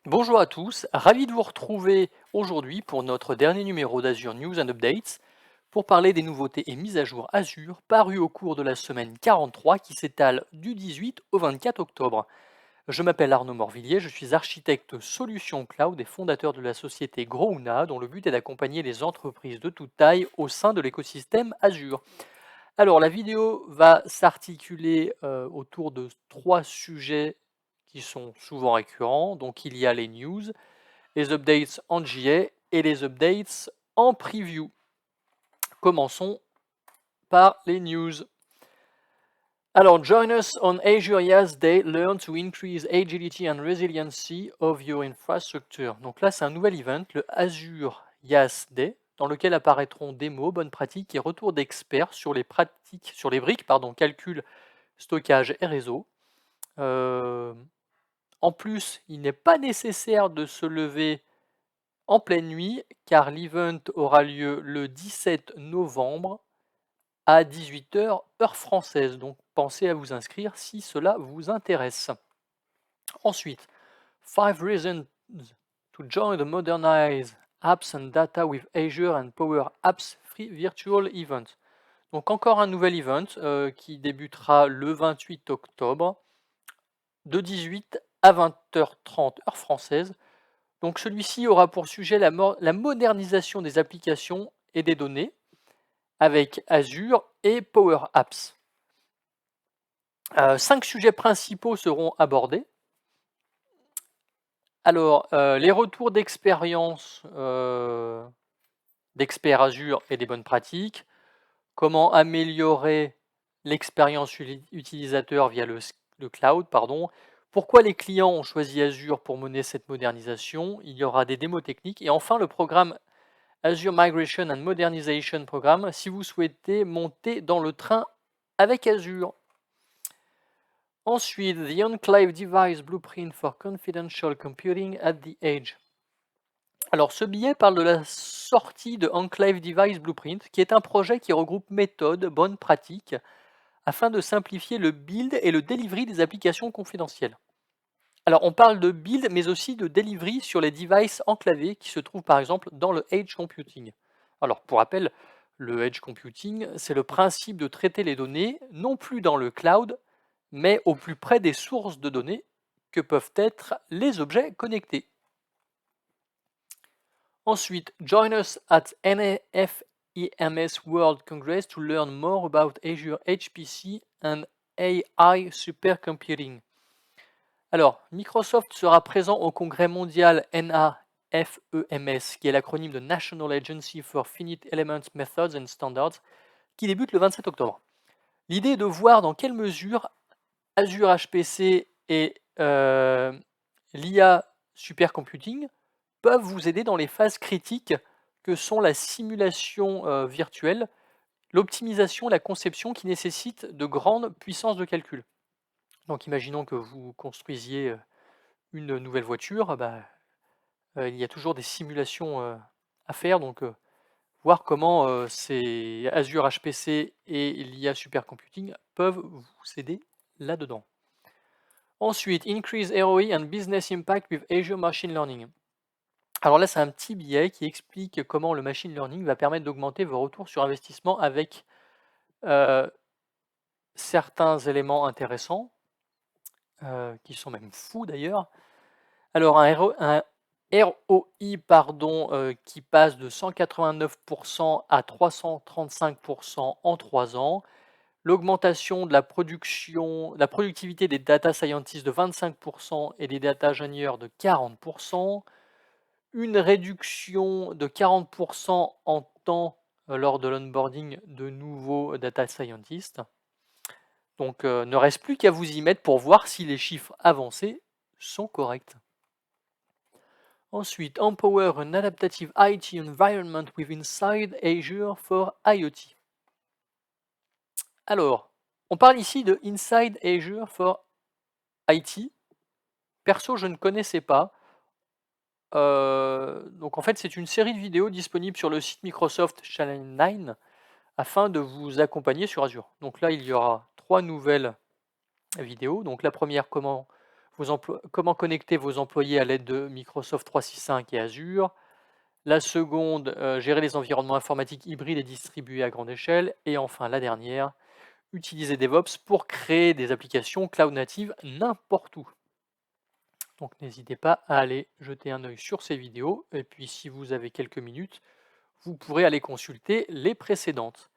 Bonjour à tous, ravi de vous retrouver aujourd'hui pour notre dernier numéro d'Azure News and Updates pour parler des nouveautés et mises à jour Azure parues au cours de la semaine 43 qui s'étale du 18 au 24 octobre. Je m'appelle Arnaud Morvillier, je suis architecte solution cloud et fondateur de la société Grouna dont le but est d'accompagner les entreprises de toute taille au sein de l'écosystème Azure. Alors, la vidéo va s'articuler autour de trois sujets qui sont souvent récurrents. Donc, il y a les news, les updates en GA et les updates en preview. Commençons par les news. Alors, join us on Azure IaaS Day, learn to increase agility and resiliency of your infrastructure. Donc là, c'est un nouvel event, le Azure IaaS Day, dans lequel apparaîtront démos, bonnes pratiques et retours d'experts sur les briques, calcul, stockage et réseau. En plus, il n'est pas nécessaire de se lever en pleine nuit, car l'event aura lieu le 17 novembre à 18h, heure française. Donc pensez à vous inscrire si cela vous intéresse. Ensuite, 5 reasons to join the Modernize Apps and Data with Azure and Power Apps Free Virtual Event. Donc encore un nouvel event qui débutera le 28 octobre de 18 à 20h30 heure française. Donc celui-ci aura pour sujet la modernisation des applications et des données avec Azure et Power Apps. 5 sujets principaux seront abordés. Alors, les retours d'expérience d'experts Azure et des bonnes pratiques, comment améliorer l'expérience utilisateur via le cloud, pourquoi les clients ont choisi Azure pour mener cette modernisation, il y aura des démos techniques, et enfin le programme Azure Migration and Modernization Programme si vous souhaitez monter dans le train avec Azure. Ensuite, The Enclave Device Blueprint for Confidential Computing at the Edge. Alors, ce billet parle de la sortie de Enclave Device Blueprint, qui est un projet qui regroupe méthodes, bonnes pratiques, afin de simplifier le build et le delivery des applications confidentielles. Alors, on parle de build, mais aussi de delivery sur les devices enclavés qui se trouvent par exemple dans le Edge Computing. Alors, pour rappel, le Edge Computing, c'est le principe de traiter les données non plus dans le cloud, mais au plus près des sources de données que peuvent être les objets connectés. Ensuite, join us at NAFEMS World Congress to learn more about Azure HPC and AI Supercomputing. Alors, Microsoft sera présent au congrès mondial NAFEMS, qui est l'acronyme de National Agency for Finite Element Methods and Standards, qui débute le 27 octobre. L'idée est de voir dans quelle mesure Azure HPC et l'IA Supercomputing peuvent vous aider dans les phases critiques que sont la simulation virtuelle, l'optimisation, la conception qui nécessitent de grandes puissances de calcul. Donc imaginons que vous construisiez une nouvelle voiture, il y a toujours des simulations à faire, donc voir comment ces Azure HPC et l'IA Supercomputing peuvent vous aider là-dedans. Ensuite, Increase ROI and Business Impact with Azure Machine Learning. Alors là, c'est un petit billet qui explique comment le machine learning va permettre d'augmenter vos retours sur investissement avec certains éléments intéressants, qui sont même fous d'ailleurs. Alors un ROI qui passe de 189% à 335% en 3 ans. L'augmentation de la productivité des data scientists de 25% et des data ingénieurs de 40%. Une réduction de 40% en temps lors de l'onboarding de nouveaux data scientists. Donc, ne reste plus qu'à vous y mettre pour voir si les chiffres avancés sont corrects. Ensuite, Empower an adaptive IT environment with Inside Azure for IoT. Alors, on parle ici de Inside Azure for IT. Perso, je ne connaissais pas. Donc en fait, c'est une série de vidéos disponibles sur le site Microsoft Channel 9 afin de vous accompagner sur Azure. Donc là, il y aura 3 nouvelles vidéos. Donc la première, comment comment connecter vos employés à l'aide de Microsoft 365 et Azure. La seconde, gérer les environnements informatiques hybrides et distribués à grande échelle. Et enfin, la dernière, utiliser DevOps pour créer des applications cloud natives n'importe où. Donc n'hésitez pas à aller jeter un œil sur ces vidéos. Et puis si vous avez quelques minutes, vous pourrez aller consulter les précédentes.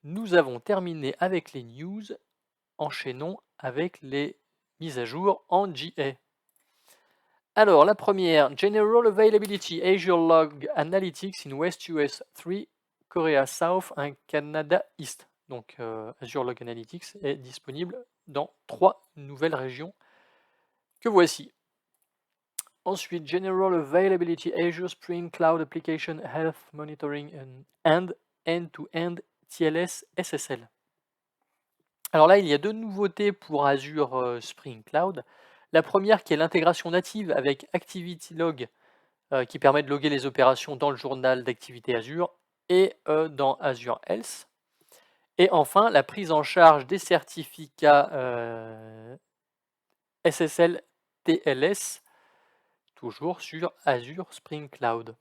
Nous avons terminé avec les news. Enchaînons avec les mises à jour en GA. Alors, la première, General Availability Azure Log Analytics in West US 3, Korea South and Canada East. Donc, Azure Log Analytics est disponible dans 3 nouvelles régions que voici. Ensuite, General Availability Azure Spring Cloud Application Health Monitoring and End-to-End TLS SSL. Alors là, il y a deux nouveautés pour Azure Spring Cloud. La première qui est l'intégration native avec ActivityLog qui permet de loguer les opérations dans le journal d'activité Azure et dans Azure Health. Et enfin, la prise en charge des certificats SSL TLS, toujours sur Azure Spring Cloud.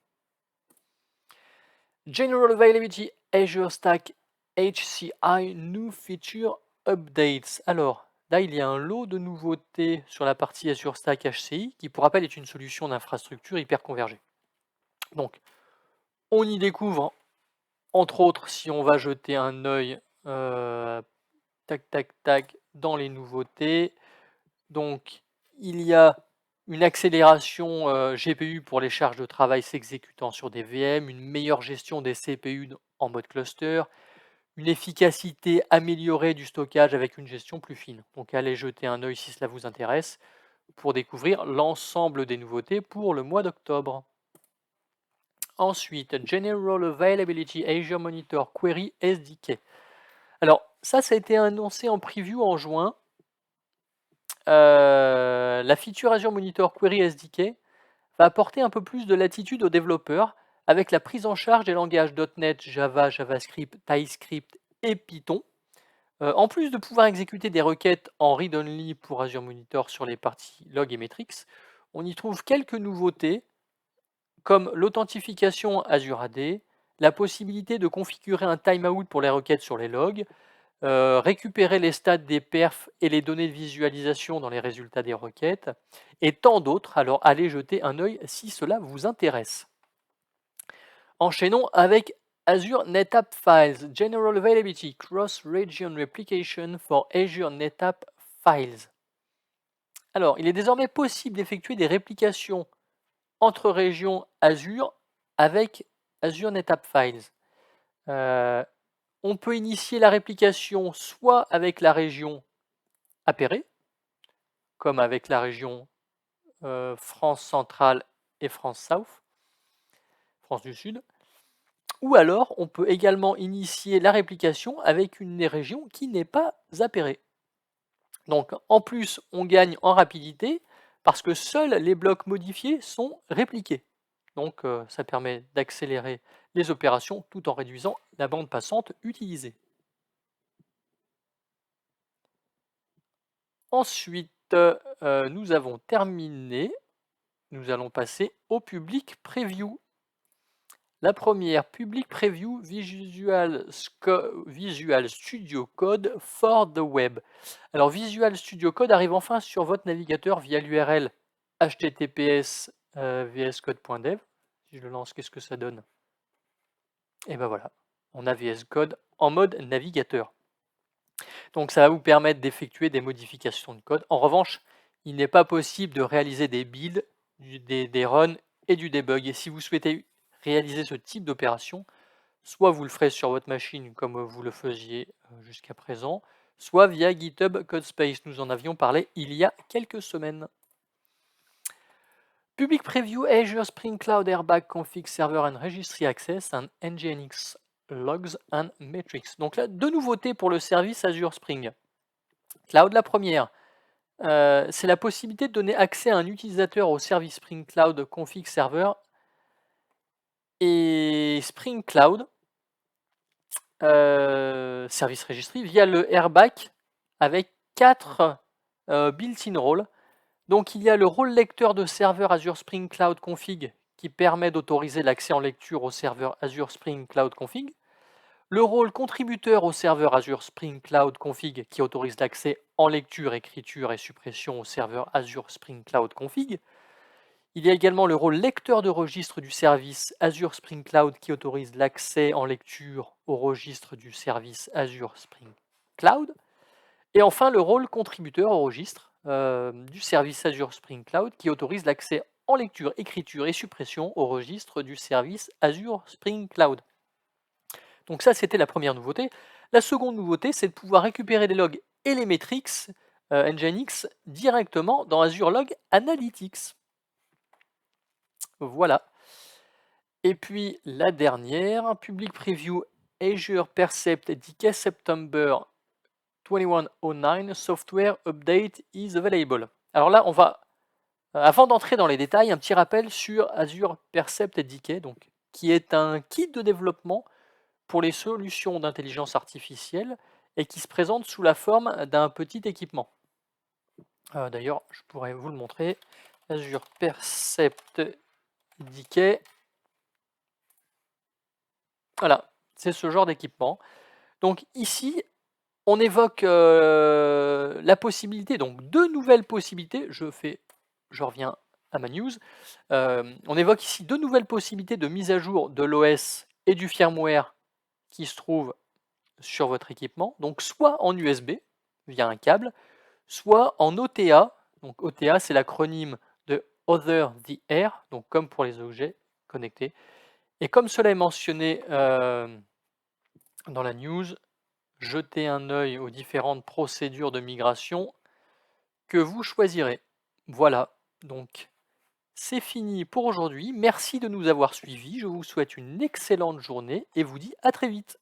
General Availability Azure Stack HCI New Feature Updates. Alors, là, il y a un lot de nouveautés sur la partie Azure Stack HCI, qui pour rappel est une solution d'infrastructure hyper convergée. Donc, on y découvre, entre autres, si on va jeter un œil, tac, tac, tac, dans les nouveautés. Donc, il y a une accélération GPU pour les charges de travail s'exécutant sur des VM, une meilleure gestion des CPU en mode cluster, une efficacité améliorée du stockage avec une gestion plus fine. Donc allez jeter un œil si cela vous intéresse pour découvrir l'ensemble des nouveautés pour le mois d'octobre. Ensuite, General Availability Azure Monitor Query SDK. Alors ça a été annoncé en preview en juin. La feature Azure Monitor Query SDK va apporter un peu plus de latitude aux développeurs avec la prise en charge des langages .NET, Java, JavaScript, TypeScript et Python. En plus de pouvoir exécuter des requêtes en read-only pour Azure Monitor sur les parties log et metrics, on y trouve quelques nouveautés comme l'authentification Azure AD, la possibilité de configurer un timeout pour les requêtes sur les logs, récupérer les stats des perfs et les données de visualisation dans les résultats des requêtes, et tant d'autres. Alors allez jeter un œil si cela vous intéresse. Enchaînons avec Azure NetApp Files, General Availability Cross-Region Replication for Azure NetApp Files. Alors, il est désormais possible d'effectuer des réplications entre régions Azure avec Azure NetApp Files. On peut initier la réplication soit avec la région appairée, comme avec la région France centrale et France South, France du Sud, ou alors on peut également initier la réplication avec une des régions qui n'est pas appairée. Donc en plus, on gagne en rapidité parce que seuls les blocs modifiés sont répliqués. Donc ça permet d'accélérer les opérations tout en réduisant la bande passante utilisée. Ensuite, nous avons terminé. Nous allons passer au public preview. La première, public preview Visual Studio Code for the web. Alors Visual Studio Code arrive enfin sur votre navigateur via l'URL https vscode.dev. Si je le lance, qu'est-ce que ça donne? Et ben voilà, on a VS Code en mode navigateur. Donc ça va vous permettre d'effectuer des modifications de code. En revanche, il n'est pas possible de réaliser des builds, des runs et du debug. Et si vous souhaitez réaliser ce type d'opération, soit vous le ferez sur votre machine comme vous le faisiez jusqu'à présent, soit via GitHub Codespace. Nous en avions parlé il y a quelques semaines. Public Preview Azure Spring Cloud Airbag Config Server and Registry Access and Nginx Logs and Metrics. Donc là, deux nouveautés pour le service Azure Spring Cloud. La première, c'est la possibilité de donner accès à un utilisateur au service Spring Cloud Config Server et Spring Cloud Service Registry via le Airbag avec 4 built-in roles. Donc il y a le rôle lecteur de serveur Azure Spring Cloud Config qui permet d'autoriser l'accès en lecture au serveur Azure Spring Cloud Config. Le rôle contributeur au serveur Azure Spring Cloud Config qui autorise l'accès en lecture, écriture et suppression au serveur Azure Spring Cloud Config. Il y a également le rôle lecteur de registre du service Azure Spring Cloud qui autorise l'accès en lecture au registre du service Azure Spring Cloud. Et enfin, le rôle contributeur au registre du service Azure Spring Cloud qui autorise l'accès en lecture, écriture et suppression au registre du service Azure Spring Cloud. Donc ça, c'était la première nouveauté. La seconde nouveauté, c'est de pouvoir récupérer les logs et les métriques Nginx directement dans Azure Log Analytics. Voilà. Et puis la dernière, Public Preview Azure Percept DK September 2109 Software Update is available. Alors là, on va, avant d'entrer dans les détails, un petit rappel sur Azure Percept DK, donc, qui est un kit de développement pour les solutions d'intelligence artificielle et qui se présente sous la forme d'un petit équipement. D'ailleurs, je pourrais vous le montrer. Azure Percept DK. Voilà, c'est ce genre d'équipement. Donc ici, on évoque la possibilité, donc deux nouvelles possibilités. Je reviens à ma news. On évoque ici deux nouvelles possibilités de mise à jour de l'OS et du firmware qui se trouvent sur votre équipement. Donc soit en USB via un câble, soit en OTA. Donc OTA, c'est l'acronyme de Over the Air, donc comme pour les objets connectés. Et comme cela est mentionné dans la news, jetez un œil aux différentes procédures de migration que vous choisirez. Voilà, donc c'est fini pour aujourd'hui. Merci de nous avoir suivis. Je vous souhaite une excellente journée et vous dis à très vite.